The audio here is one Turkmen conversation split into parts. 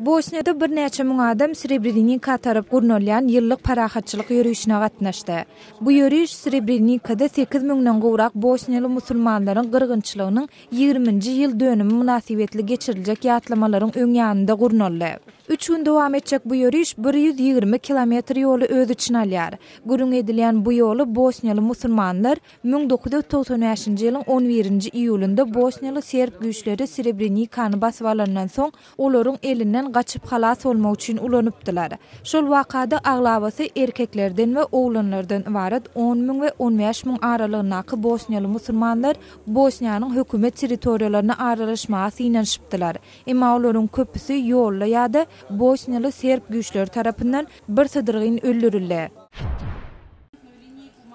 Bosniyada bir neçe müň adam Srebrenica tarap gurnolyan ýyllyk parahatçylyk ýürüýüşine gatnaşdy. Bu ýürüýüş Srebrenicada 8 müňden gowrak Bosniýaly musulmanlaryň gyrgynçylygynyň 20-nji ýyl dönümi münasibetli geçiriljek ýatlamalaryň öňýäninde gurnoldy. 3 gün dowam etjek bu ýürüýüş 120 kilometr ýoly öz içine alýar. Gürün edilýän bu ýoly Bosniýaly musulmanlar 1995-nji ýylyň 11-nji iýulynda Bosniýaly serb güýçleri Srebrenicany basyp alandan soň olaryň elinden gaçyp halas bolmak üçin ulanypdylar. Şol wakada aglabasy erkeklerden we oglanlardan ibaret 10 000 we 15 000 aralygynaky Bosniýaly musulmanlar Bosniýanyň hökümet territoriýalaryna aralaşmaga synanyşypdylar. Emma olaryň köpüsi ýolda ýa-da Bosniýaly serb güýçleri tarapyndan bir sydyrgyn öldürildi.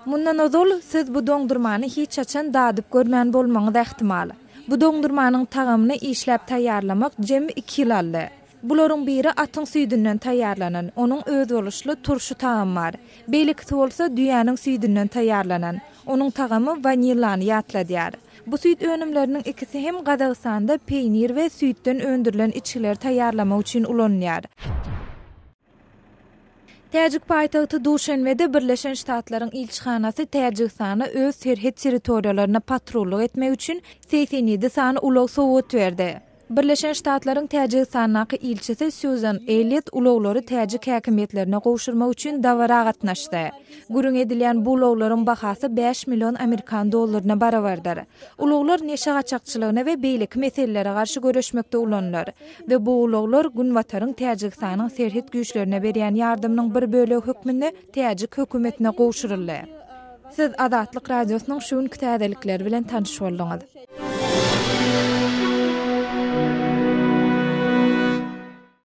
Mundan ozal siz bu doňdurmany hiç açan dadyp görmän bolmaňyz ähtimal. Bu doňdurmanyň tagamyny işläp taýýarlamak jemi 2 ýyl aldy. Bularyň biri atyň süýdünden taýýarlanan, onuň öz boluşly turşy tagamy bar. Beýlikde bolsa düýäniň süýdünden taýýarlanan, onuň tagamy vanillany ýatladýar. Bu süýt önümlerinin ikisi hem Gazagystanda peýnir we süýtden öndürilen içkiler taýýarlamak üçin ulanýar. Täjik paýtagty Duşanbede Birleşen Ştatlaryň ilçihanasy Täjikistana öz serhet territoriýalaryna patrollyk etmek üçin 87 sany ulak sowat berdi. Birleşen Ştatlaryň Täjikistanaky ilçisi Susan Elliot ulaglary täjik häkimetlerine gowşurmak üçin dawara gatnaşdy. Gürün edilýän bu ulaglaryň bahasy 5 million Amerikan dollaryna barabardyr. Ulaglar neşe gaçakçylygyna we beýlik meselelere garşy görüşmekde ulanlar we bu ulaglar Günwataryň Täjikistanyň serhet güýçlerine berýän ýardymynyň bir bölegi hökmünde täjik hökümetine gowşuruldy. Siz Adatlyk radiosynyň şu gün täzelikleri bilen tanış boldyňyz.